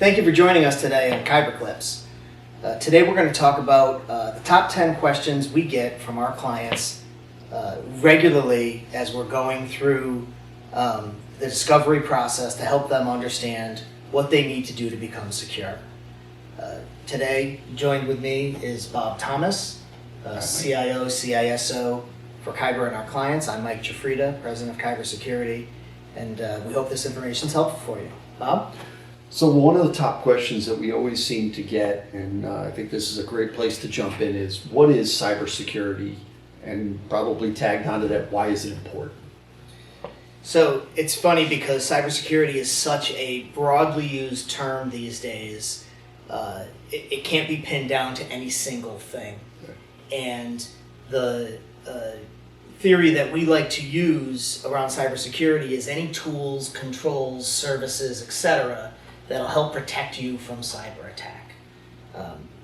Thank you for joining us today on Kyber Clips. Today we're going to talk about the top 10 questions we get from our clients regularly as we're going through the discovery process to help them understand what they need to do to become secure. Today, joined with me is Bob Thomas, CIO, CISO for Kyber and our clients. I'm Mike Jafrida, President of Cybersecurity, and we hope this information is helpful for you. Bob? So one of the top questions that we always seem to get, and I think this is a great place to jump in, is what is cybersecurity? And probably tagged onto that, why is it important? So it's funny because cybersecurity is such a broadly used term these days. It can't be pinned down to any single thing. And the theory that we like to use around cybersecurity is any tools, controls, services, etc. that'll help protect you from cyber attack.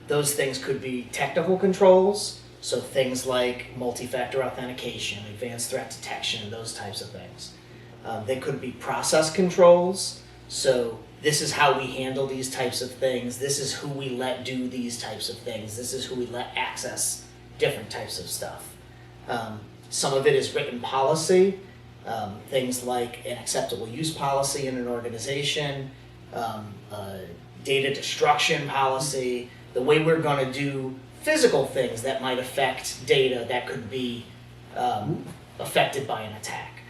Those things could be technical controls, so things like multi-factor authentication, advanced threat detection, those types of things. They could be process controls, so this is how we handle these types of things, this is who we let do these types of things, this is who we let access different types of stuff. Some of it is written policy, things like an acceptable use policy in an organization, data destruction policy, the way we're going to do physical things that might affect data that could be affected by an attack.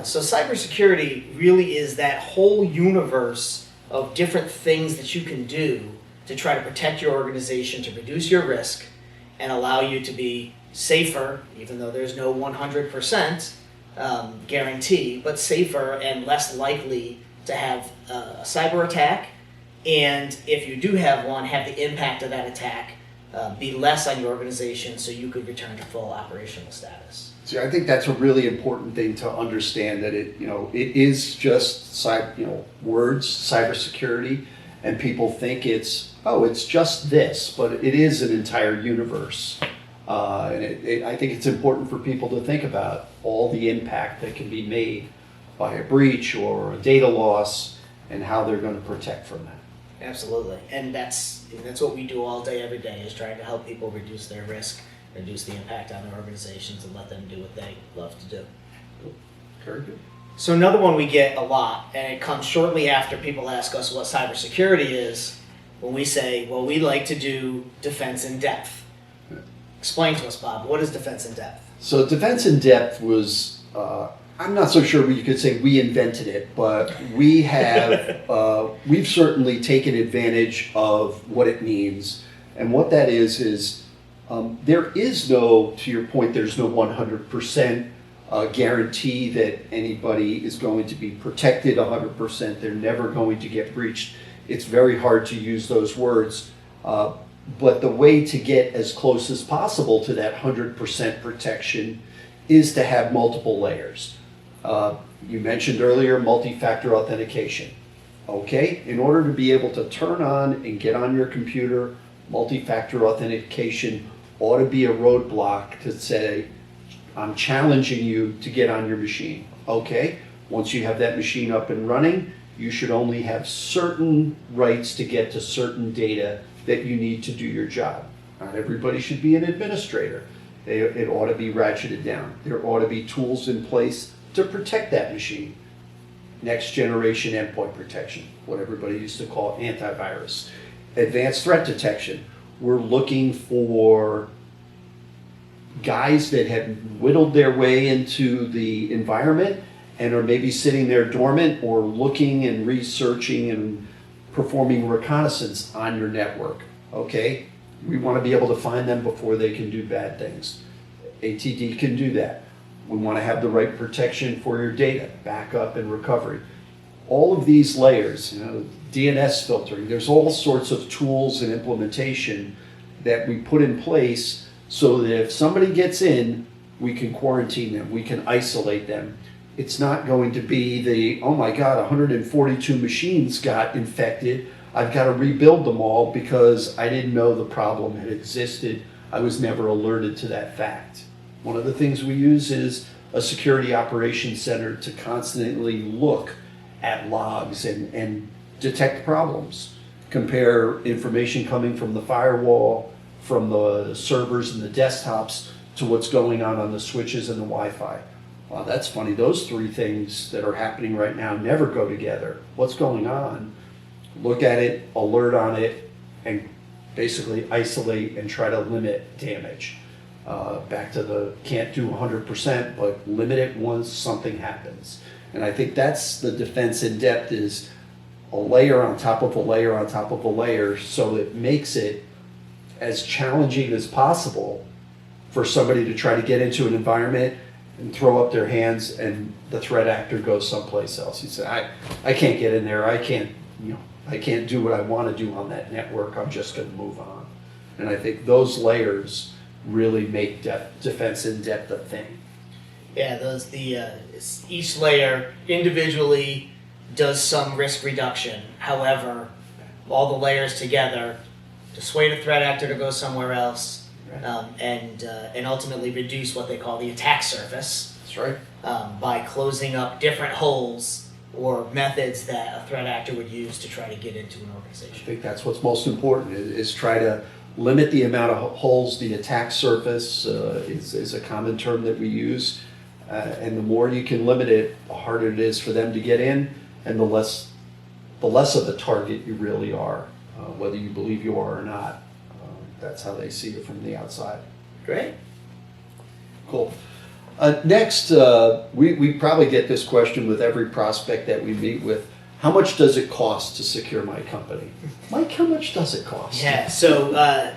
So cybersecurity really is that whole universe of different things that you can do to try to protect your organization, to reduce your risk, and allow you to be safer, even though there's no 100% guarantee, but safer and less likely to have a cyber attack, and if you do have one, have the impact of that attack be less on your organization so you could return to full operational status. See, I think that's a really important thing to understand, that it is just words, cybersecurity, and people think it's just this, but it is an entire universe. And I think it's important for people to think about all the impact that can be made by a breach or a data loss and how they're going to protect from that. Absolutely, and that's what we do all day, every day, is trying to help people reduce their risk, reduce the impact on their organizations, and let them do what they love to do. Very good. So another one we get a lot, and it comes shortly after people ask us what cybersecurity is, when we say, well, we like to do defense in depth. Explain to us, Bob, what is defense in depth? So defense in depth was, I'm not so sure you could say we invented it, but we have, we've certainly taken advantage of what it means. And what that is there is no, to your point, there's no 100% guarantee that anybody is going to be protected 100%. They're never going to get breached. It's very hard to use those words. But the way to get as close as possible to that 100% protection is to have multiple layers. You mentioned earlier multi-factor authentication. Okay, in order to be able to turn on and get on your computer, multi-factor authentication ought to be a roadblock to say, I'm challenging you to get on your machine. Okay, once you have that machine up and running, you should only have certain rights to get to certain data that you need to do your job. Not everybody should be an administrator. It ought to be ratcheted down. There ought to be tools in place to protect that machine. Next generation endpoint protection, what everybody used to call antivirus. Advanced threat detection. We're looking for guys that have whittled their way into the environment and are maybe sitting there dormant or looking and researching and performing reconnaissance on your network. Okay, we want to be able to find them before they can do bad things. ATD can do that. We want to have the right protection for your data, backup and recovery. All of these layers, DNS filtering, there's all sorts of tools and implementation that we put in place so that if somebody gets in, we can quarantine them, we can isolate them. It's not going to be the, oh my God, 142 machines got infected. I've got to rebuild them all because I didn't know the problem had existed. I was never alerted to that fact. One of the things we use is a security operations center to constantly look at logs and detect problems. compare information coming from the firewall, from the servers and the desktops to what's going on the switches and the Wi-Fi. Wow, that's funny. Those three things that are happening right now never go together. What's going on? Look at it, alert on it, and basically isolate and try to limit damage. Back to the can't do 100%, but limit it once something happens. And I think that's the defense in depth, is a layer on top of a layer on top of a layer, so it makes it as challenging as possible for somebody to try to get into an environment and throw up their hands and the threat actor goes someplace else. You say, I can't get in there, I can't do what I want to do on that network, I'm just going to move on. And I think those layers really make defense in depth a thing. Yeah, each layer individually does some risk reduction. However, all the layers together dissuade a threat actor to go somewhere else, and ultimately reduce what they call the attack surface. That's right. By closing up different holes or methods that a threat actor would use to try to get into an I organization. think that's what's most important, is try to limit the amount of holes. The attack surface is a common term that we use. And the more you can limit it, the harder it is for them to get in, and the less of a target you really are, whether you believe you are or not. That's how they see it from the outside. Great. Cool. Next, we probably get this question with every prospect that we meet with. How much does it cost to secure my company? Mike, how much does it cost? Yeah, so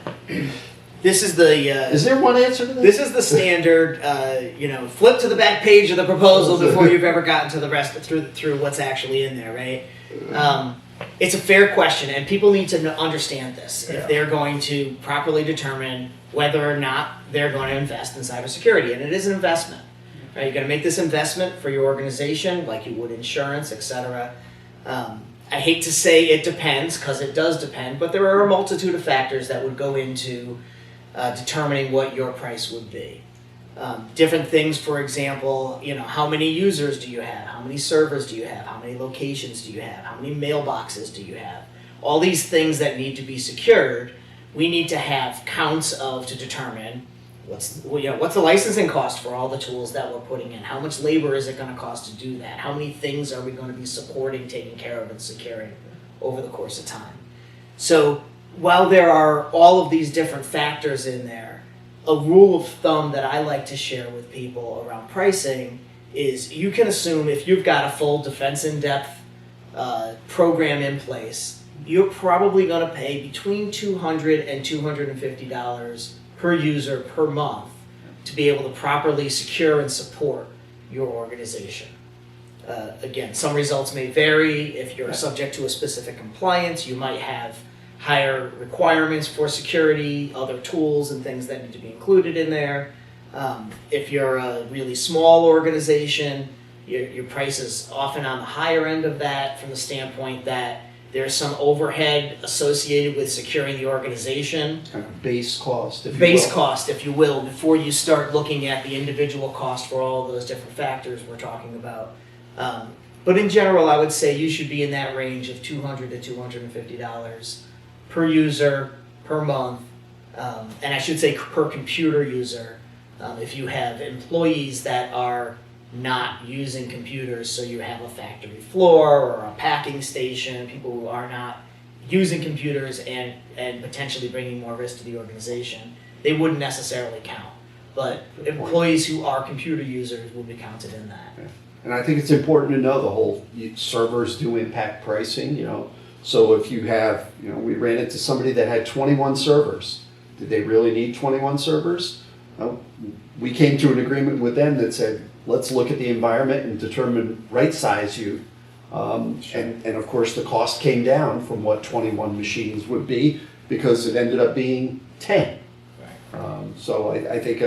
this is the... is there one answer to that? This is the standard, flip to the back page of the proposal before you've ever gotten to the rest through what's actually in there, right? It's a fair question, and people need to understand this if they're going to properly determine whether or not they're going to invest in cybersecurity. And it is an investment, right? You're going to make this investment for your organization like you would insurance, etc. I hate to say it depends, because it does depend, but there are a multitude of factors that would go into determining what your price would be. Different things, for example, how many users do you have? How many servers do you have? How many locations do you have? How many mailboxes do you have? All these things that need to be secured, we need to have counts of to determine what's the licensing cost for all the tools that we're putting in? How much labor is it going to cost to do that? How many things are we going to be supporting, taking care of, and securing over the course of time? So while there are all of these different factors in there, a rule of thumb that I like to share with people around pricing is you can assume if you've got a full defense in-depth program in place, you're probably going to pay between $200 and $250 per user per month to be able to properly secure and support your organization. Again, some results may vary. If you're subject to a specific compliance, you might have higher requirements for security, other tools and things that need to be included in there. If you're a really small organization, your price is often on the higher end of that, from the standpoint that there's some overhead associated with securing the organization. Kind of base cost, if you will, before you start looking at the individual cost for all those different factors we're talking about. But in general, I would say you should be in that range of $200 to $250 per user, per month, and I should say per computer user. If you have employees that are not using computers, so you have a factory floor or a packing station, people who are not using computers and potentially bringing more risk to the organization, they wouldn't necessarily count. But employees who are computer users will be counted in that. Yeah. And I think it's important to know the whole servers do impact pricing, So if you have, we ran into somebody that had 21 servers. Did they really need 21 servers? We came to an agreement with them that said, let's look at the environment and determine right size you. And of course the cost came down from what 21 machines would be, because it ended up being 10. So I think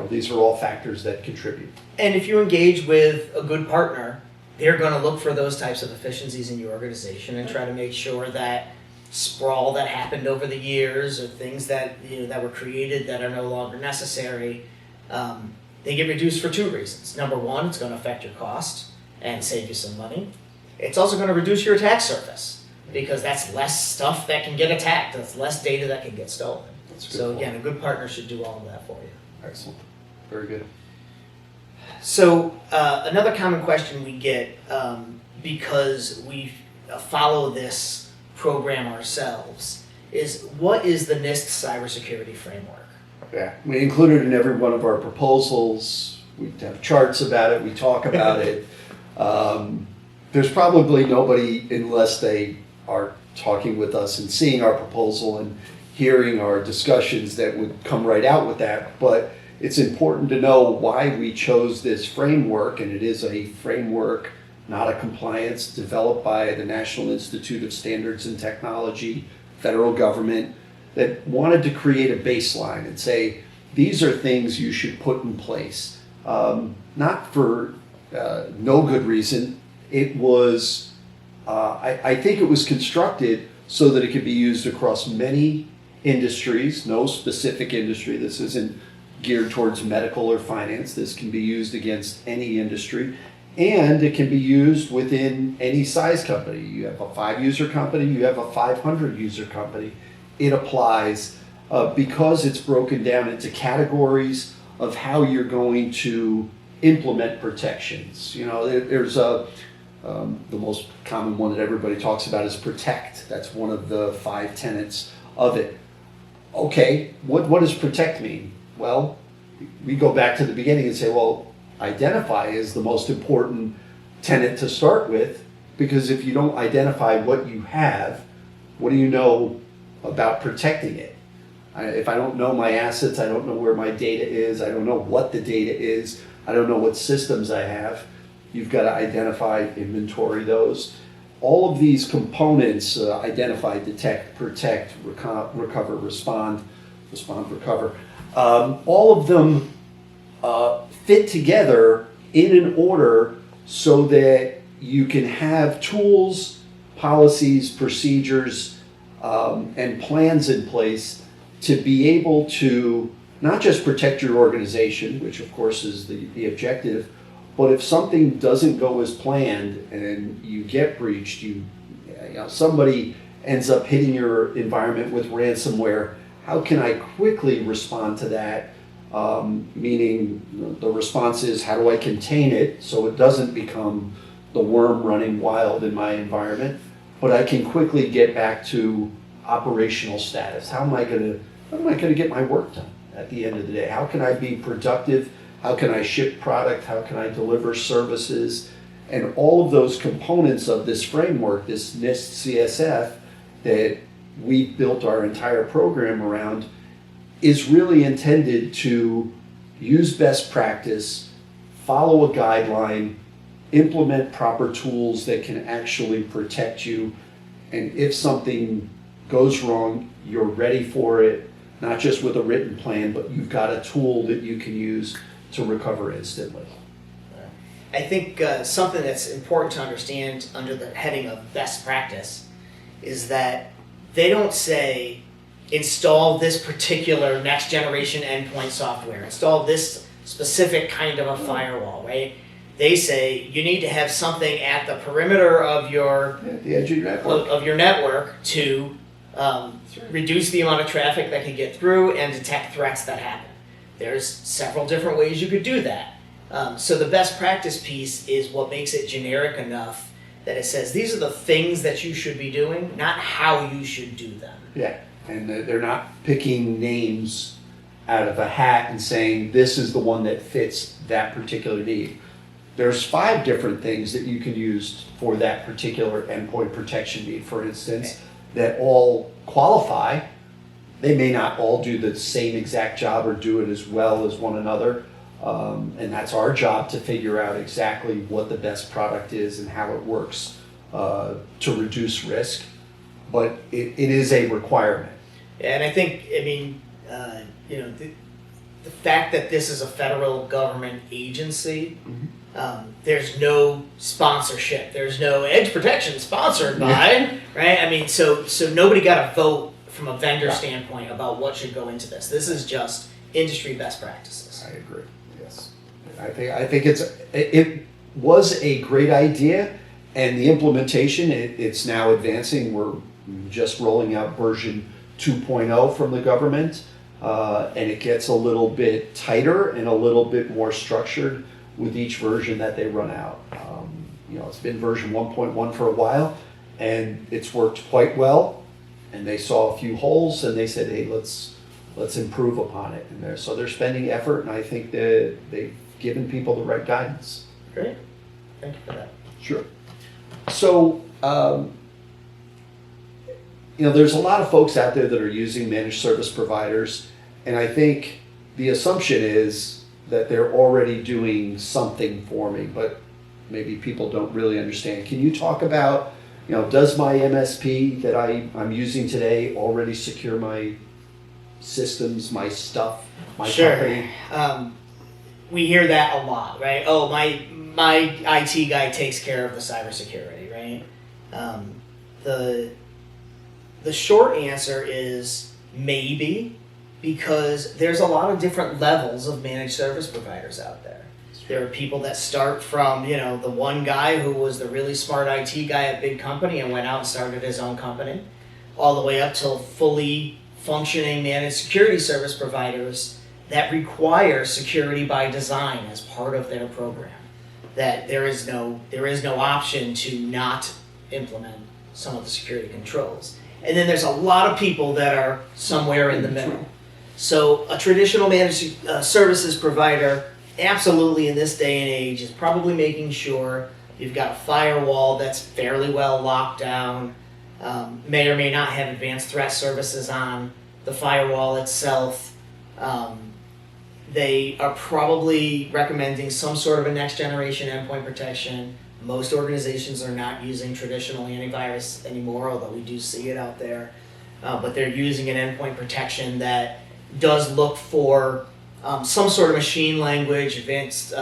these are all factors that contribute. And if you engage with a good partner, they're going to look for those types of efficiencies in your organization and try to make sure that sprawl that happened over the years, or things that that were created that are no longer necessary, they get reduced for two reasons. Number one, it's going to affect your cost and save you some money. It's also going to reduce your attack surface. because that's less stuff that can get attacked. That's less data that can get stolen. That's a good So point. again, a good partner should do all of that for you. Excellent. Very good. So another common question we get, because we follow this program ourselves, is what is the NIST cybersecurity framework? Yeah, we include it in every one of our proposals. We have charts about it. We talk about it. There's probably nobody, unless they are talking with us and seeing our proposal and hearing our discussions, that would come right out with that. But it's important to know why we chose this framework, and it is a framework, not a compliance, developed by the National Institute of Standards and Technology, federal government, that wanted to create a baseline and say, these are things you should put in place. Not for no good reason. It was, I think it was constructed so that it could be used across many industries, no specific industry. This isn't geared towards medical or finance. This can be used against any industry. And it can be used within any size company. You have a 5-user company, you have a 500-user company. It applies because it's broken down into categories of how you're going to implement protections. You know, there's the most common one that everybody talks about is protect. That's one of the 5 tenets of it. Okay, what does protect mean? Well, we go back to the beginning and say, well, identify is the most important tenet to start with, because if you don't identify what you have, what do you know about protecting it? If I don't know my assets, I don't know where my data is, I don't know what the data is, I don't know what systems I have. You've got to identify, inventory those. All of these components, identify, detect, protect, recover, respond, recover, all of them fit together in an order so that you can have tools, policies, procedures, and plans in place to be able to not just protect your organization, which of course is the objective, but if something doesn't go as planned and you get breached, you know, somebody ends up hitting your environment with ransomware, how can I quickly respond to that? Meaning the response is, how do I contain it so it doesn't become the worm running wild in my environment, but I can quickly get back to operational status. How am I going to get my work done at the end of the day? How can I be productive? How can I ship product? How can I deliver services? And all of those components of this framework, this NIST CSF that we built our entire program around, is really intended to use best practice, follow a guideline, implement proper tools that can actually protect you, and if something goes wrong, you're ready for it, not just with a written plan, but you've got a tool that you can use to recover instantly. I think something that's important to understand under the heading of best practice is that they don't say, install this particular next generation endpoint software, install this specific kind of a firewall, right? They say you need to have something at the perimeter of your The edge of your network. of your network to reduce the amount of traffic that can get through and detect threats that happen. There's several different ways you could do that. So the best practice piece is what makes it generic enough that it says these are the things that you should be doing, not how you should do them. Yeah, and they're not picking names out of a hat and saying this is the one that fits that particular need. There's 5 different things that you can use for that particular endpoint protection need, for instance, that all qualify. They may not all do the same exact job or do it as well as one another. And that's our job to figure out exactly what the best product is and how it works to reduce risk. But it is a requirement. And I think, the fact that this is a federal government agency, there's no sponsorship. There's no edge protection sponsored by, right? I mean, so nobody got a vote from a vendor standpoint about what should go into this. This is just industry best practices. I agree. Yes, I think it was a great idea, And the implementation, it's now advancing. We're just rolling out version 2.0 from the government, and it gets a little bit tighter and a little bit more structured with each version that they run out. It's been version 1.1 for a while, and it's worked quite well. And they saw a few holes, and they said, "Hey, let's improve upon it." And they're spending effort, and I think that they've given people the right guidance. Great, thank you for that. Sure. So, there's a lot of folks out there that are using managed service providers, and I think the assumption is that they're already doing something for me, but maybe people don't really understand. Can you talk about, does my MSP that I'm using today already secure my systems, my stuff, my company? We hear that a lot, right? Oh, my IT guy takes care of the cybersecurity, right? The short answer is maybe, because there's a lot of different levels of managed service providers out there. There are people that start from, the one guy who was the really smart IT guy at a big company and went out and started his own company, all the way up to fully functioning managed security service providers that require security by design as part of their program. That there is no option to not implement some of the security controls. And then there's a lot of people that are somewhere in the middle. So a traditional managed services provider, absolutely in this day and age, is probably making sure you've got a firewall that's fairly well locked down, may or may not have advanced threat services on the firewall itself. They are probably recommending some sort of a next generation endpoint protection. Most organizations are not using traditional antivirus anymore, although we do see it out there. But they're using an endpoint protection that does look for some sort of machine language, advanced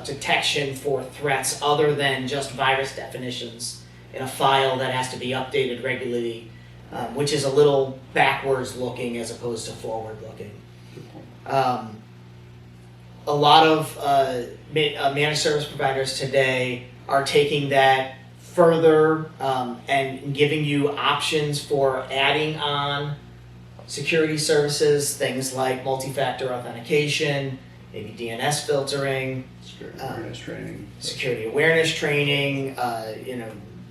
detection for threats other than just virus definitions in a file that has to be updated regularly, which is a little backwards looking as opposed to forward looking. A lot of managed service providers today are taking that further and giving you options for adding on security services, things like multi-factor authentication, maybe DNS filtering, security awareness training.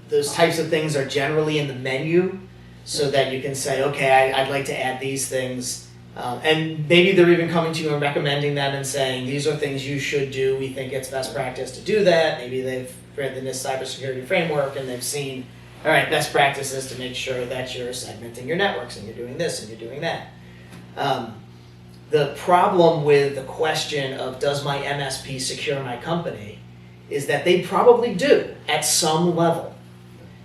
Those types of things are generally in the menu, so that you can say, okay, I'd like to add these things. And maybe they're even coming to you and recommending them and saying, these are things you should do. We think it's best practice to do that. Maybe they've read the NIST cybersecurity framework and they've seen, all right, best practices to make sure that you're segmenting your networks and you're doing this and you're doing that. The problem with the question of does my MSP secure my company is that they probably do at some level.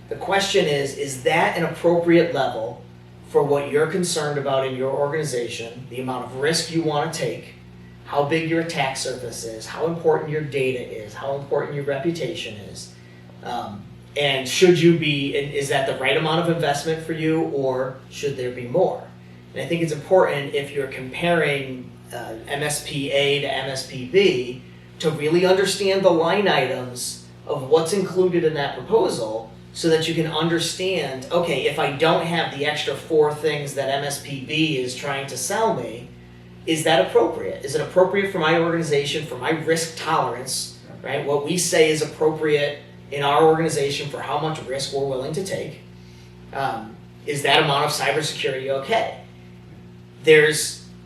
The question is that an appropriate level for what you're concerned about in your organization, the amount of risk you want to take, how big your attack surface is, how important your data is, how important your reputation is, and is that the right amount of investment for you, or should there be more? And I think it's important, if you're comparing MSP A to MSP B, to really understand the line items of what's included in that proposal, so that you can understand, okay, if I don't have the extra 4 things that MSP B is trying to sell me, is that appropriate? Is it appropriate for my organization, for my risk tolerance, right? What we say is appropriate in our organization for how much risk we're willing to take. Is that amount of cybersecurity okay?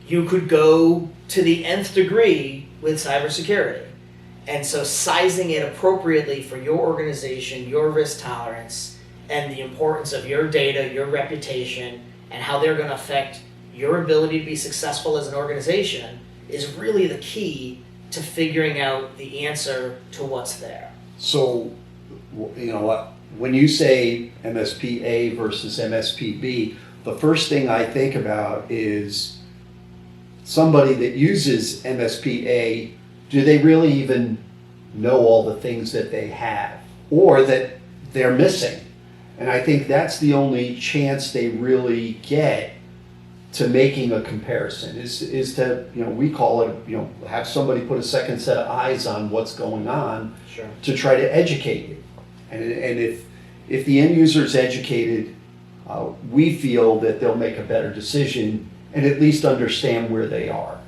You could go to the nth degree with cybersecurity. And so sizing it appropriately for your organization, your risk tolerance, and the importance of your data, your reputation, and how they're going to affect your ability to be successful as an organization is really the key to figuring out the answer to what's there. So, when you say MSP A versus MSP B, the first thing I think about is somebody that uses MSP A, do they really even know all the things that they have or that they're missing? And I think that's the only chance they really get to making a comparison, is to, we call it, have somebody put a second set of eyes on what's going on Sure. to try to educate you. And if the end user is educated, we feel that they'll make a better decision and at least understand where they are,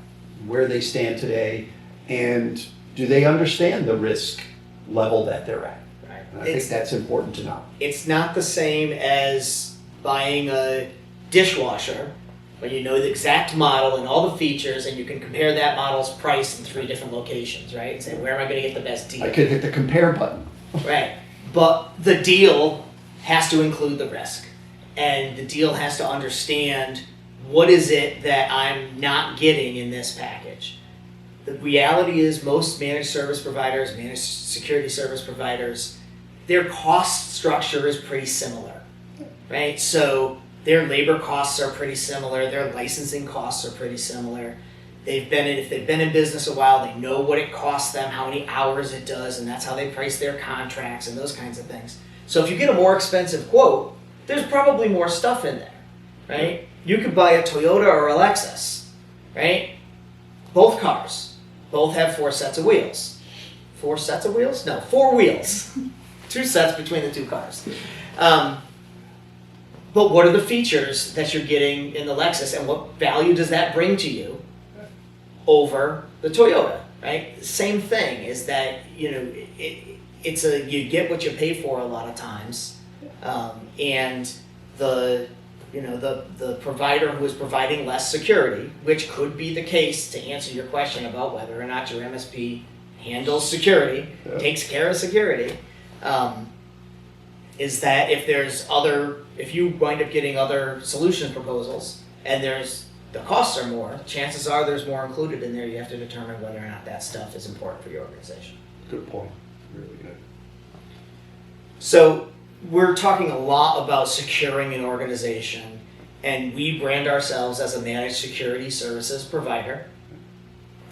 where they stand today, and do they understand the risk level that they're at. Right. And I think that's important to know. It's not the same as buying a dishwasher when you know the exact model and all the features, and you can compare that model's price in 3 different locations, right? And say, where am I going to get the best deal? I could hit the compare button. Right. But the deal has to include the risk. And the deal has to understand, what is it that I'm not getting in this package? The reality is, most managed service providers, managed security service providers, their cost structure is pretty similar, right? So their labor costs are pretty similar, their licensing costs are pretty similar. If they've been in business a while, they know what it costs them, how many hours it does, and that's how they price their contracts and those kinds of things. So if you get a more expensive quote, there's probably more stuff in there, right? You could buy a Toyota or a Lexus, right? Both cars. Both have 4 sets of wheels. 4 sets of wheels? No, 4 wheels. 2 sets between the 2 cars. But what are the features that you're getting in the Lexus, and what value does that bring to you over the Toyota, right? Same thing is that, it's you get what you pay for a lot of times, and the provider who is providing less security, which could be the case, to answer your question about whether or not your MSP handles security, takes care of security, is that if you wind up getting other solution proposals and the costs are more, chances are there's more included in there. You have to determine whether or not that stuff is important for your organization. Good point. Really good. So we're talking a lot about securing an organization, and we brand ourselves as a managed security services provider,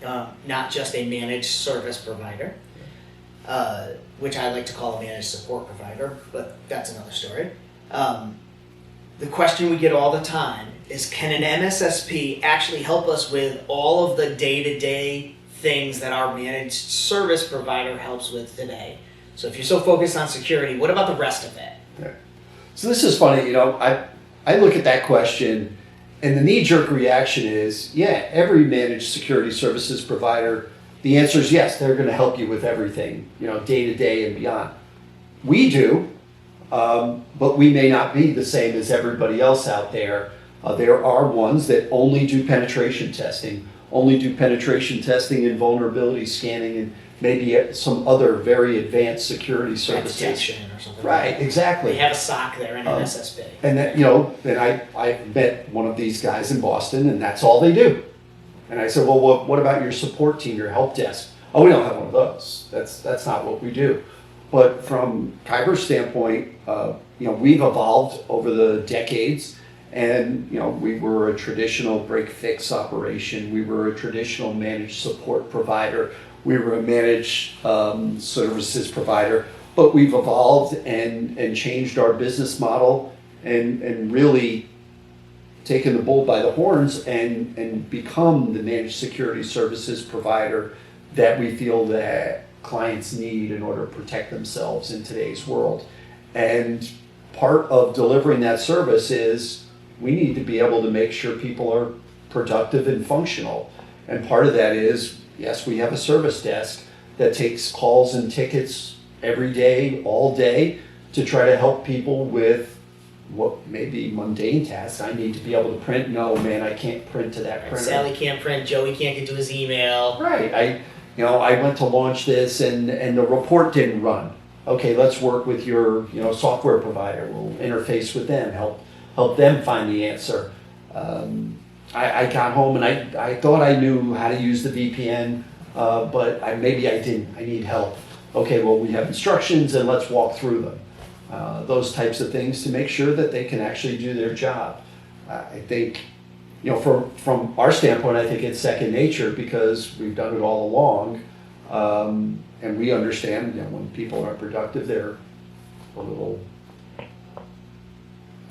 not just a managed service provider, which I like to call a managed support provider, but that's another story. The question we get all the time is, can an MSSP actually help us with all of the day-to-day things that our managed service provider helps with today? So if you're so focused on security, what about the rest of it? Okay. So this is funny, I look at that question, and the knee-jerk reaction is, yeah, every managed security services provider, the answer is yes, they're going to help you with everything, day to day and beyond. We do, but we may not be the same as everybody else out there. There are ones that only do penetration testing and vulnerability scanning, and maybe some other very advanced security services. Detection or something. Right, exactly. They have a SOC there and an SSP. And that, and I met one of these guys in Boston, and that's all they do. And I said, well, what about your support team, your help desk? Oh, we don't have one of those. That's not what we do. But from Kyber's standpoint, we've evolved over the decades, and we were a traditional break-fix operation. We were a traditional managed support provider. We were a managed services provider. But we've evolved and changed our business model and really taken the bull by the horns and become the managed security services provider that we feel that clients need in order to protect themselves in today's world. And part of delivering that service is we need to be able to make sure people are productive and functional. And part of that is, yes, we have a service desk that takes calls and tickets every day, all day, to try to help people with what may be mundane tasks. I need to be able to print. No, man, I can't print to that printer. Sally can't print. Joey can't get to his email. Right. I went to launch this and the report didn't run. Okay, let's work with your software provider. We'll interface with them, help them find the answer. I got home and I thought I knew how to use the VPN, but maybe I didn't. I need help. Okay, well, we have instructions and let's walk through them. Those types of things to make sure that they can actually do their job. I think, from our standpoint, I think it's second nature because we've done it all along. And we understand, when people aren't productive, they're a little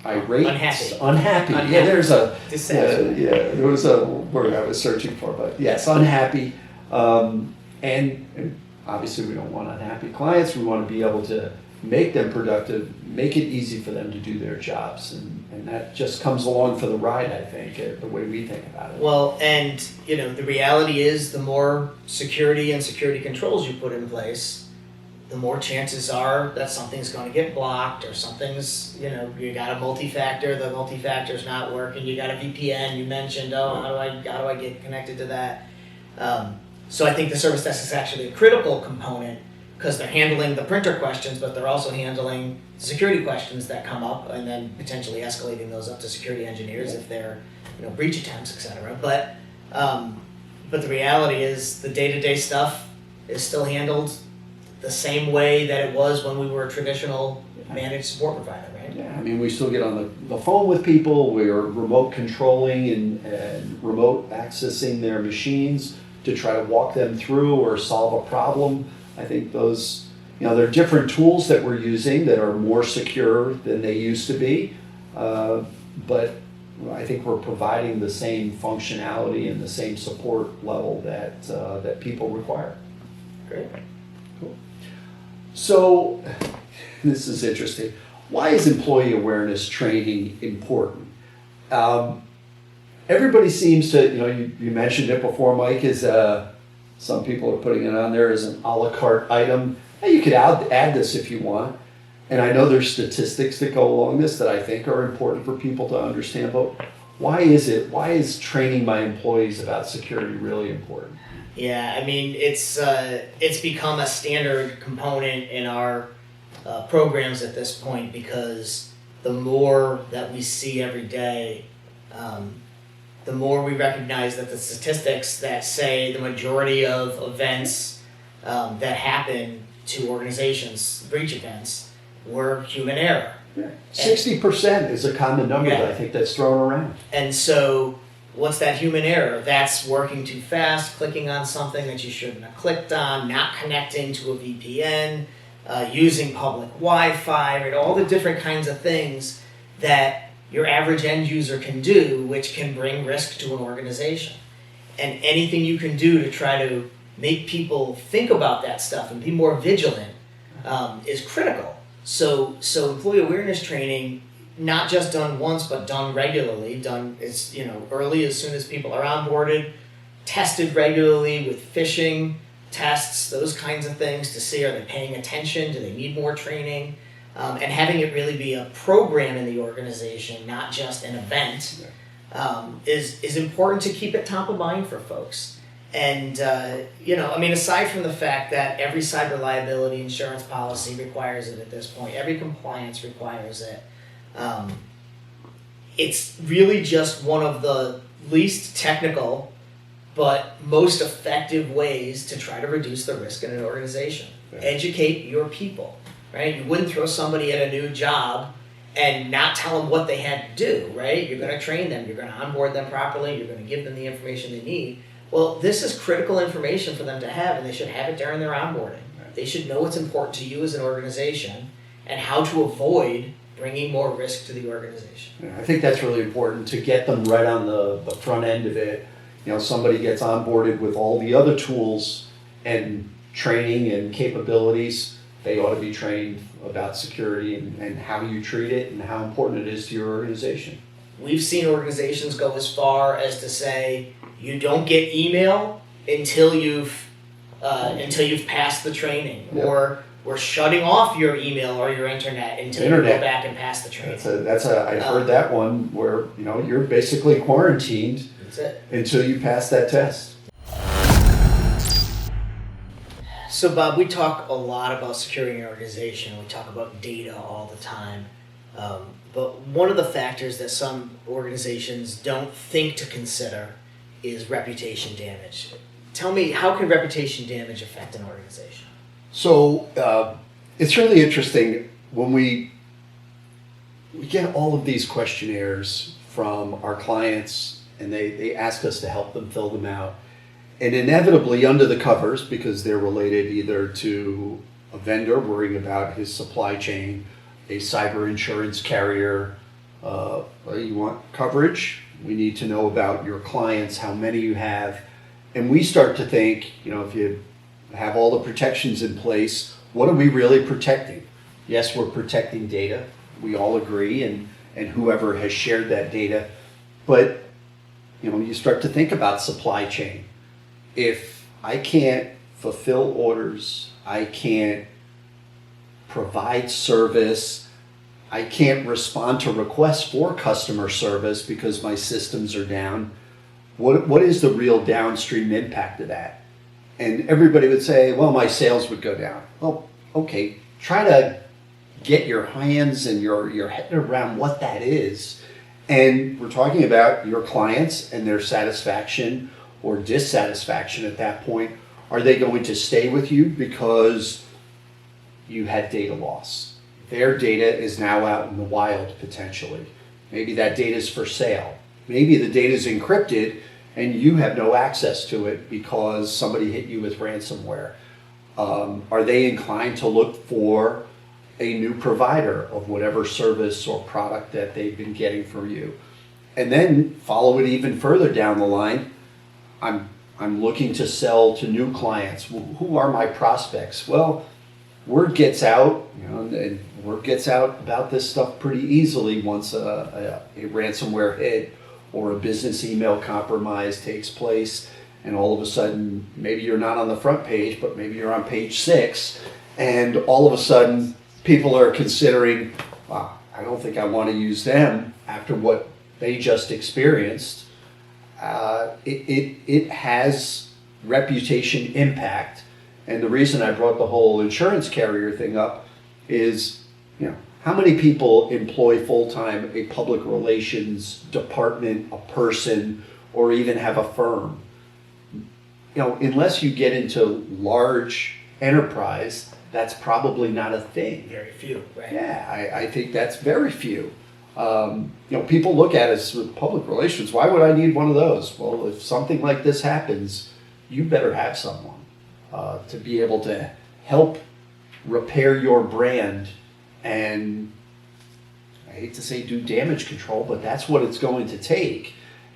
irate, Unhappy. unhappy. Unhappy. Yeah, there's a Dissatisfied. there was a word I was searching for, but yes, unhappy. And obviously, we don't want unhappy clients. We want to be able to make them productive, make it easy for them to do their jobs, and that just comes along for the ride. I think the way we think about it. Well, and the reality is, the more security and security controls you put in place, the more chances are that something's going to get blocked, or something's, you got a multi-factor, the multi-factor's not working, you got a VPN, you mentioned, how do I get connected to that? So I think the service desk is actually a critical component, because they're handling the printer questions, but they're also handling security questions that come up, and then potentially escalating those up to security engineers if they're, breach attempts, etc. But the reality is, the day-to-day stuff is still handled the same way that it was when we were a traditional managed support provider, right? Yeah, I mean, we still get on the phone with people. We're remote controlling and remote accessing their machines to try to walk them through or solve a problem. I think those, there are different tools that we're using that are more secure than they used to be, but I think we're providing the same functionality and the same support level that people require. Great. Cool. So, this is interesting. Why is employee awareness training important? Everybody seems to, you mentioned it before, Mike, is some people are putting it on there as an a la carte item. Hey, you could add this if you want. And I know there's statistics that go along this that I think are important for people to understand. But why is training my employees about security really important? Yeah, I mean, it's become a standard component in our programs at this point, because the more that we see every day, the more we recognize that the statistics that say the majority of events that happen to organizations, breach events, were human error. Yeah. 60% is a common number that I think that's thrown around. And so, what's that human error? That's working too fast, clicking on something that you shouldn't have clicked on, not connecting to a VPN, using public Wi-Fi, right? All the different kinds of things that your average end user can do, which can bring risk to an organization. And anything you can do to try to make people think about that stuff and be more vigilant is critical. So employee awareness training, not just done once, but done regularly, done early, as soon as people are onboarded, tested regularly with phishing tests, those kinds of things, to see, are they paying attention, do they need more training, and having it really be a program in the organization, not just an event, is important to keep it top of mind for folks. And, aside from the fact that every cyber liability insurance policy requires it at this point, every compliance requires it, it's really just one of the least technical but most effective ways to try to reduce the risk in an organization. Yeah. Educate your people, right? You wouldn't throw somebody at a new job and not tell them what they had to do, right? You're going to train them, you're going to onboard them properly, you're going to give them the information they need. Well, this is critical information for them to have, and they should have it during their onboarding. Right. They should know what's important to you as an organization and how to avoid bringing more risk to the organization. Yeah, I think that's really important to get them right on the front end of it. Somebody gets onboarded with all the other tools and training and capabilities. They ought to be trained about security and how you treat it and how important it is to your organization. We've seen organizations go as far as to say, you don't get email until you've passed the training, yep. Or we're shutting off your email or your internet until you go back and pass the training. I've heard that one where you're basically quarantined. That's it. Until you pass that test. So Bob, we talk a lot about securing an organization. We talk about data all the time. But one of the factors that some organizations don't think to consider is reputation damage. Tell me, how can reputation damage affect an organization? So it's really interesting when we get all of these questionnaires from our clients, and they ask us to help them fill them out. And inevitably, under the covers, because they're related either to a vendor worrying about his supply chain, a cyber insurance carrier, You want coverage? We need to know about your clients, how many you have. And we start to think, if you have all the protections in place, what are we really protecting? Yes, we're protecting data. We all agree, and whoever has shared that data. But, you start to think about supply chain. If I can't fulfill orders, I can't provide service, I can't respond to requests for customer service because my systems are down, what is the real downstream impact of that? And everybody would say, well, my sales would go down. Well, okay, try to get your hands and your head around what that is. And we're talking about your clients and their satisfaction or dissatisfaction at that point. Are they going to stay with you because you had data loss? Their data is now out in the wild potentially. Maybe that data is for sale. Maybe the data is encrypted and you have no access to it because somebody hit you with ransomware. Are they inclined to look for a new provider of whatever service or product that they've been getting from you? And then follow it even further down the line. I'm looking to sell to new clients. Who are my prospects? Well, word gets out, and word gets out about this stuff pretty easily once a ransomware hit or a business email compromise takes place, and all of a sudden, maybe you're not on the front page, but maybe you're on page 6, and all of a sudden, people are considering, wow, I don't think I want to use them after what they just experienced. It has reputation impact. And the reason I brought the whole insurance carrier thing up is, how many people employ full-time a public relations department, a person, or even have a firm? Unless you get into large enterprise, that's probably not a thing. Very few, right? Yeah, I think that's very few. People look at us with public relations. Why would I need one of those? Well, if something like this happens, you better have someone to be able to help repair your brand and, I hate to say do damage control, but that's what it's going to take.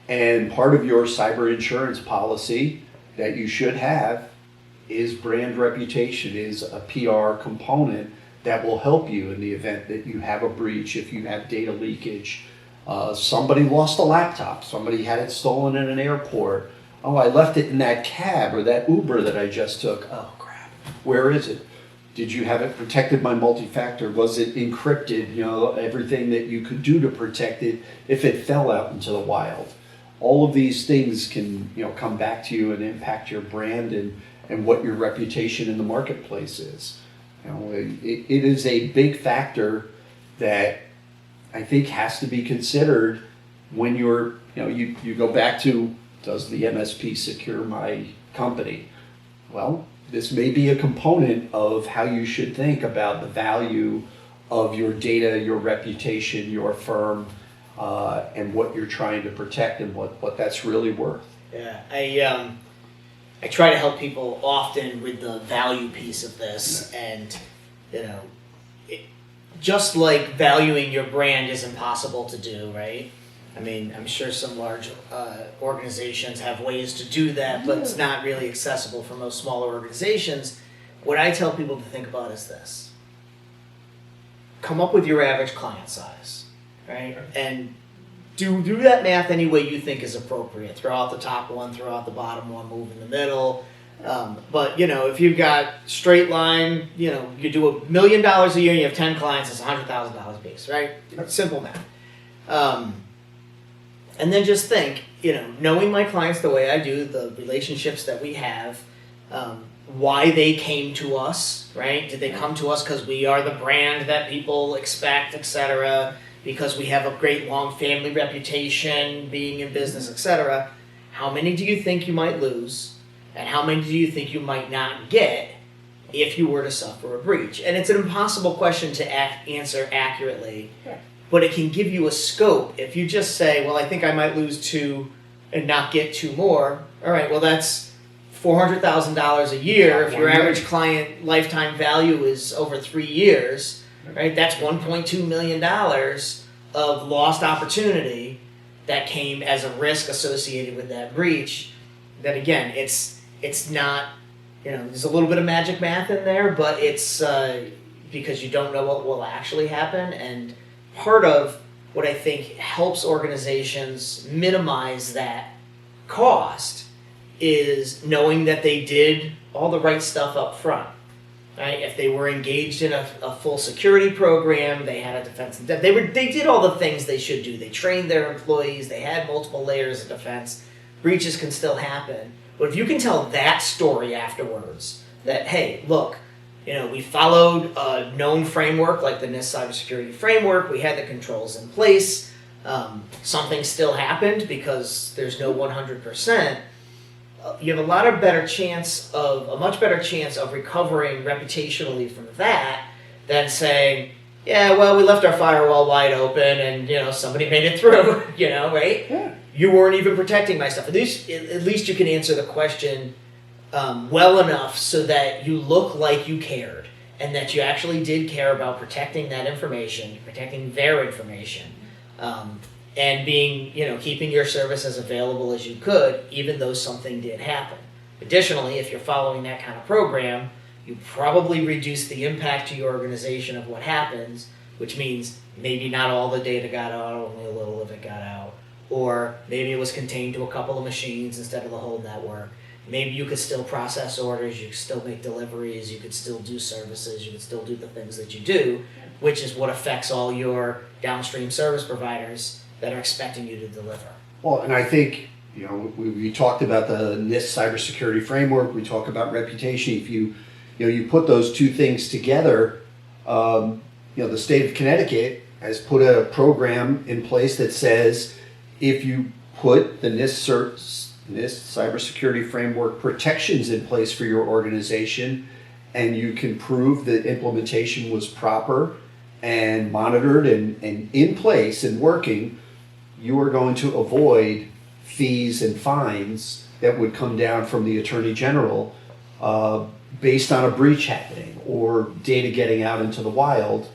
And part of your cyber insurance policy that you should have is brand reputation, is a PR component that will help you in the event that you have a breach, if you have data leakage. Somebody lost a laptop, somebody had it stolen in an airport. Oh, I left it in that cab or that Uber that I just took. Oh crap, where is it? Did you have it protected by multi-factor? Was it encrypted? Everything that you could do to protect it if it fell out into the wild. All of these things can come back to you and impact your brand and what your reputation in the marketplace is. It is a big factor that I think has to be considered when you're, you go back to, does the MSP secure my company? Well, this may be a component of how you should think about the value of your data, your reputation, your firm, and what you're trying to protect and what that's really worth. Yeah, I try to help people often with the value piece of this, and just like valuing your brand is impossible to do, right? I mean, I'm sure some large organizations have ways to do that, but it's not really accessible for most smaller organizations. What I tell people to think about is this. Come up with your average client size, right? And do that math any way you think is appropriate. Throw out the top one, throw out the bottom one, move in the middle. But if you've got straight line, you do $1 million a year and you have 10 clients, it's $100,000 a piece, right? Simple math. And then just think, knowing my clients the way I do, the relationships that we have, why they came to us, right? Did they come to us because we are the brand that people expect, etc., because we have a great long family reputation, being in business, etc.? How many do you think you might lose? And how many do you think you might not get if you were to suffer a breach? And it's an impossible question to answer accurately. Yeah. But it can give you a scope. If you just say, well, I think I might lose 2 and not get 2 more, all right, well, that's $400,000 a year. If your average client lifetime value is over 3 years, right, that's $1.2 million of lost opportunity that came as a risk associated with that breach. That again, it's not, there's a little bit of magic math in there, but it's because you don't know what will actually happen. And part of what I think helps organizations minimize that cost is knowing that they did all the right stuff up front. Right? If they were engaged in a full security program, they had a defense. They did all the things they should do. They trained their employees. They had multiple layers of defense. Breaches can still happen, but if you can tell that story afterwards, that hey, look, we followed a known framework like the NIST Cybersecurity framework. We had the controls in place. Something still happened because there's no 100%. You have a much better chance of recovering reputationally from that than saying, yeah, well, we left our firewall wide open and somebody made it through, right? Yeah. You weren't even protecting my stuff. At least you can answer the question well enough so that you look like you cared and that you actually did care about protecting that information, protecting their information. And keeping your service as available as you could, even though something did happen. Additionally, if you're following that kind of program, you probably reduce the impact to your organization of what happens, which means maybe not all the data got out, only a little of it got out. Or maybe it was contained to a couple of machines instead of the whole network. Maybe you could still process orders, you could still make deliveries, you could still do services, you could still do the things that you do, which is what affects all your downstream service providers that are expecting you to deliver. Well, and I think, we talked about the NIST cybersecurity framework, we talk about reputation. If you put those two things together, the state of Connecticut has put a program in place that says if you put the NIST cybersecurity framework protections in place for your organization and you can prove that implementation was proper and monitored and in place and working, you are going to avoid fees and fines that would come down from the Attorney General based on a breach happening or data getting out into the wild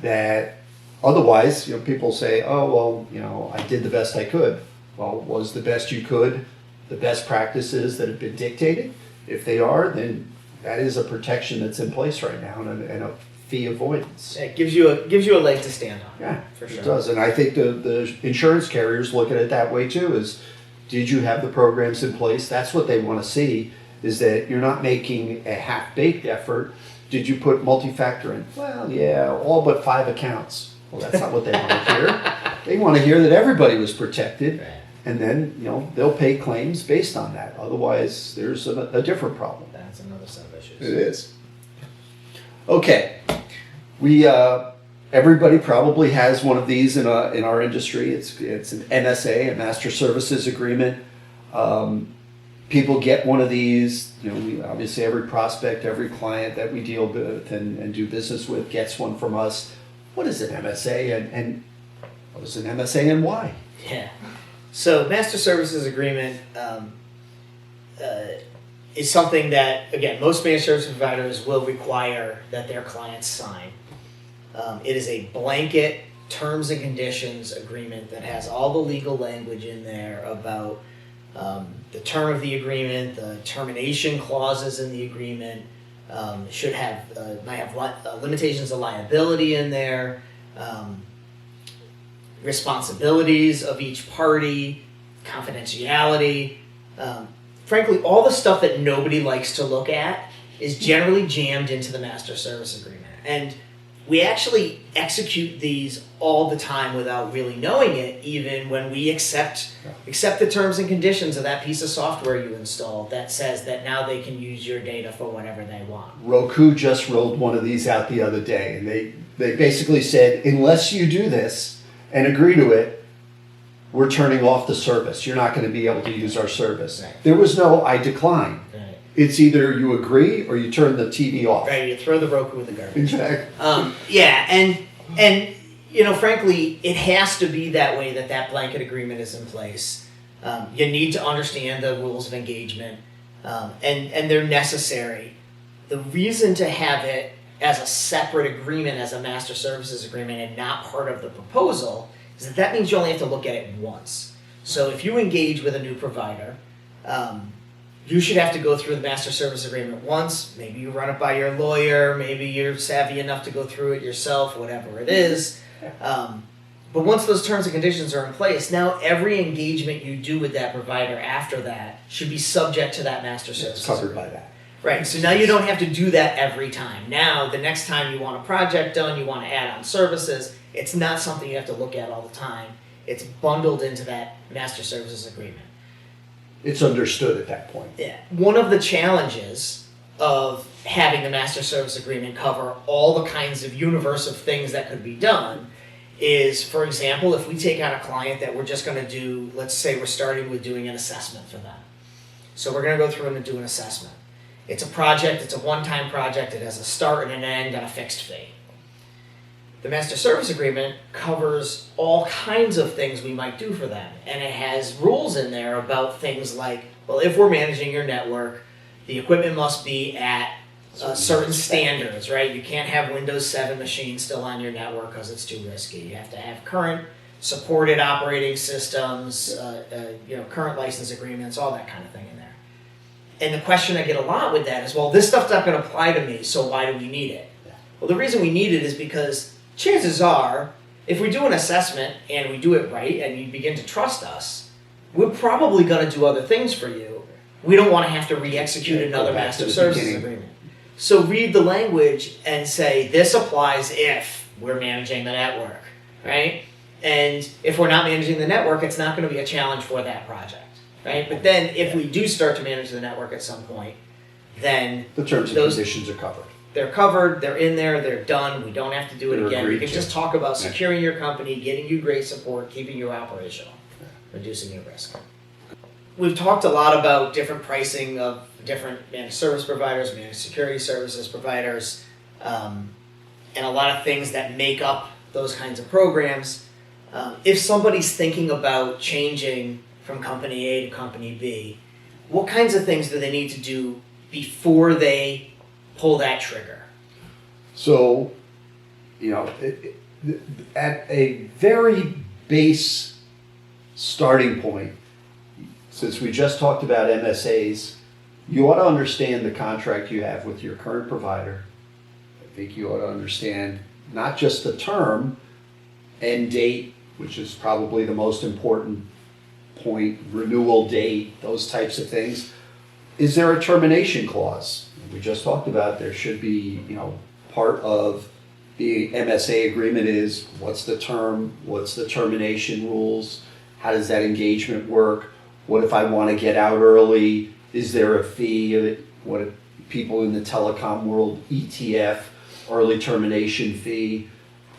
that otherwise, people say, oh, well, I did the best I could. Well, was the best you could the best practices that have been dictated? If they are, then that is a protection that's in place right now and a fee avoidance. It gives you a leg to stand on. Yeah, for sure. It does. And I think the insurance carriers look at it that way too, is did you have the programs in place? That's what they want to see, is that you're not making a half-baked effort. Did you put multi-factor in? Well, yeah, all but 5 accounts. Well, that's not what they want to hear. They want to hear that everybody was protected, Right. and then they'll pay claims based on that. Otherwise, there's a different problem. That's another set of issues. It is. Okay, we everybody probably has one of these in our industry. It's an MSA, a Master Services Agreement. People get one of these. We obviously every prospect, every client that we deal with and do business with gets one from us. What is an MSA and what is an MSA and why? Yeah. So Master Services Agreement is something that, again, most managed service providers will require that their clients sign. It is a blanket terms and conditions agreement that has all the legal language in there about the term of the agreement, the termination clauses in the agreement, might have limitations of liability in there, responsibilities of each party, confidentiality. Frankly, all the stuff that nobody likes to look at is generally jammed into the Master Service Agreement. And we actually execute these all the time without really knowing it, even when we accept the terms and conditions of that piece of software you installed that says that now they can use your data for whatever they want. Roku just rolled one of these out the other day, and they basically said, unless you do this and agree to it, we're turning off the service. You're not going to be able to use our service. Right. There was no I decline. Right. It's either you agree or you turn the TV off. Right, you throw the Roku in the garbage. Exactly. Yeah, and frankly, it has to be that way, that blanket agreement is in place. You need to understand the rules of engagement, and they're necessary. The reason to have it as a separate agreement, as a Master Services Agreement, and not part of the proposal, is that means you only have to look at it once. So if you engage with a new provider, you should have to go through the master service agreement once. Maybe you run it by your lawyer. Maybe you're savvy enough to go through it yourself, whatever it is. But once those terms and conditions are in place, now every engagement you do with that provider after that should be subject to that master service It's covered agreement. by that. Right, so now you don't have to do that every time. Now, the next time you want a project done, you want to add on services, it's not something you have to look at all the time. It's bundled into that master services agreement. It's understood at that point. Yeah. One of the challenges of having the master service agreement cover all the kinds of universe of things that could be done is, for example, if we take on a client that we're just going to do, let's say we're starting with doing an assessment for them. So we're going to go through and do an assessment. It's a project, it's a one-time project, it has a start and an end and a fixed fee. The master service agreement covers all kinds of things we might do for them, and it has rules in there about things like, well, if we're managing your network, the equipment must be at certain standards, right? You can't have Windows 7 machines still on your network because it's too risky. You have to have current supported operating systems, current license agreements, all that kind of thing in there. And the question I get a lot with that is, well, this stuff's not going to apply to me, so why do we need it? Well, the reason we need it is because chances are, if we do an assessment and we do it right and you begin to trust us, we're probably going to do other things for you. We don't want to have to re-execute another master services agreement. So read the language and say, this applies if we're managing the network, right? And if we're not managing the network, it's not going to be a challenge for that project. Right? But then if we do start to manage the network at some point, then The terms and conditions are covered. they're covered, they're in there, they're done, we don't have to do it They're again. We agreed can to. just talk about securing your company, getting you great support, keeping you operational, reducing your risk. We've talked a lot about different pricing of different managed service providers, managed security services providers, and a lot of things that make up those kinds of programs. If somebody's thinking about changing from company A to company B, what kinds of things do they need to do before they pull that trigger? So, at a very base starting point, since we just talked about MSAs, you ought to understand the contract you have with your current provider. I think you ought to understand not just the term, end date, which is probably the most important point, renewal date, those types of things. Is there a termination clause? We just talked about there should be, part of the MSA agreement is what's the term, what's the termination rules, how does that engagement work, what if I want to get out early, is there a fee, what if people in the telecom world, ETF, early termination fee,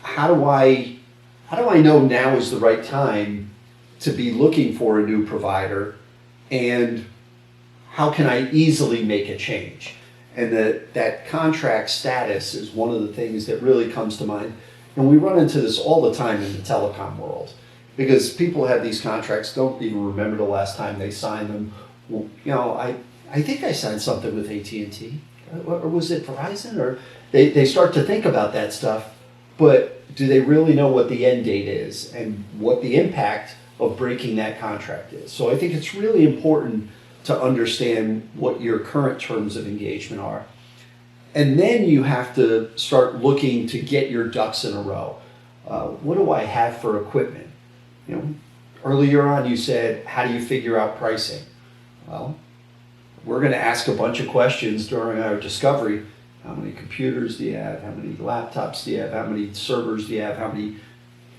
how do I know now is the right time to be looking for a new provider, and how can I easily make a change? And that contract status is one of the things that really comes to mind. And we run into this all the time in the telecom world, because people have these contracts, don't even remember the last time they signed them. Well, I think I signed something with AT&T, or was it Verizon? Or they start to think about that stuff, but do they really know what the end date is and what the impact of breaking that contract is? So I think it's really important to understand what your current terms of engagement are. And then you have to start looking to get your ducks in a row. What do I have for equipment? Earlier on you said, how do you figure out pricing? Well, we're going to ask a bunch of questions during our discovery. How many computers do you have? How many laptops do you have? How many servers do you have? How many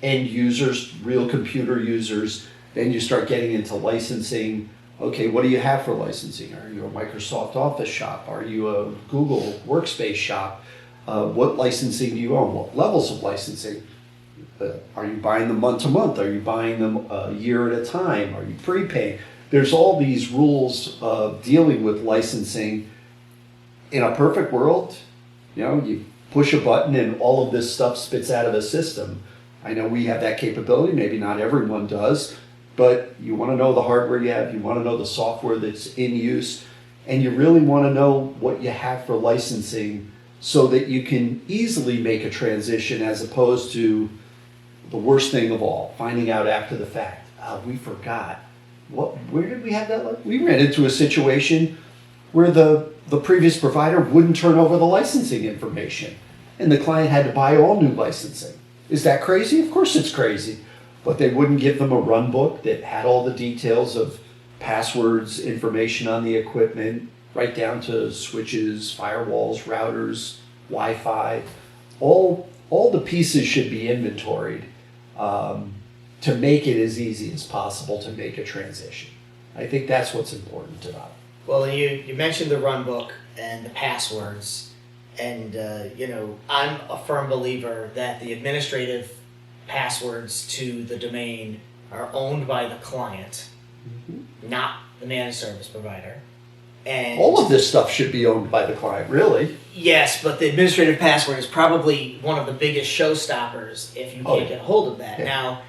end users, real computer users? Then you start getting into licensing. Okay, what do you have for licensing? Are you a Microsoft Office shop? Are you a Google Workspace shop? What licensing do you own? What levels of licensing? Are you buying them month to month? Are you buying them a year at a time? Are you prepaying? There's all these rules of dealing with licensing. In a perfect world, you push a button and all of this stuff spits out of the system. I know we have that capability, maybe not everyone does, but you want to know the hardware you have, you want to know the software that's in use, and you really want to know what you have for licensing so that you can easily make a transition, as opposed to the worst thing of all, finding out after the fact. We forgot. Where did we have that? We ran into a situation where the previous provider wouldn't turn over the licensing information, and the client had to buy all new licensing. Is that crazy? Of course it's crazy. But they wouldn't give them a run book that had all the details of passwords, information on the equipment, right down to switches, firewalls, routers, Wi-Fi. All the pieces should be inventoried to make it as easy as possible to make a transition. I think that's what's important about it. Well, you mentioned the run book and the passwords, and I'm a firm believer that the administrative passwords to the domain are owned by the client, not the managed service provider. And all of this stuff should be owned by the client, really. Yes, but the administrative password is probably one of the biggest showstoppers if you can't get a hold of that. Yeah. Now,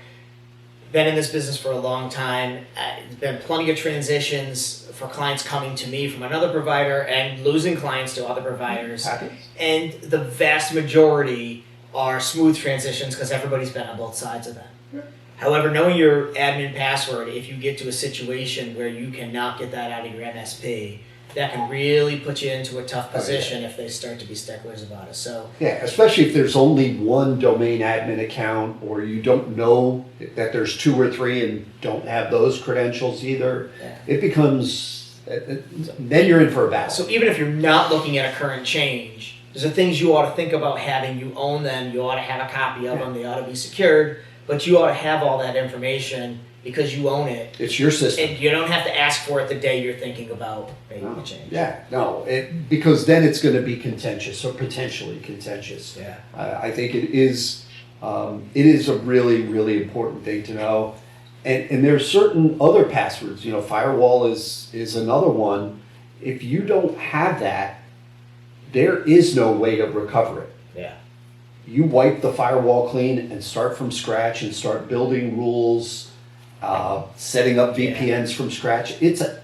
been in this business for a long time. There's been plenty of transitions for clients coming to me from another provider and losing clients to other providers. Happens. And the vast majority are smooth transitions because everybody's been on both sides of them. Yeah. However, knowing your admin password, if you get to a situation where you cannot get that out of your MSP, that can really put you into a tough position if they start to be sticklers about it. So yeah, especially if there's only one domain admin account, or you don't know that there's two or three and don't have those credentials either. Yeah. It becomes, then you're in for a battle. So even if you're not looking at a current change, there's the things you ought to think about having. You own them. You ought to have a copy of them. They ought to be secured. But you ought to have all that information because you own it. It's your system. And you don't have to ask for it the day you're thinking about making a change. Yeah, no, because then it's going to be contentious or potentially contentious. Yeah. I think it is a really, really important thing to know. And there's certain other passwords. Firewall is another one. If you don't have that, there is no way to recover it. Yeah. You wipe the firewall clean and start from scratch and start building rules, setting up VPNs from scratch. It's a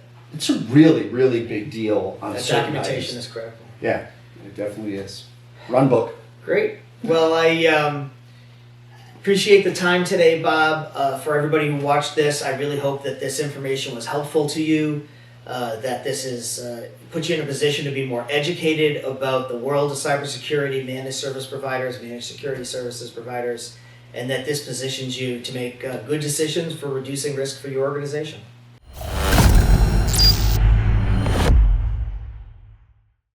really, really big deal on That certain documentation items. is critical. Yeah, it definitely is. Run book. Great. Well, I appreciate the time today, Bob. For everybody who watched this, I really hope that this information was helpful to you, that this is put you in a position to be more educated about the world of cybersecurity, managed service providers, managed security services providers, and that this positions you to make good decisions for reducing risk for your organization.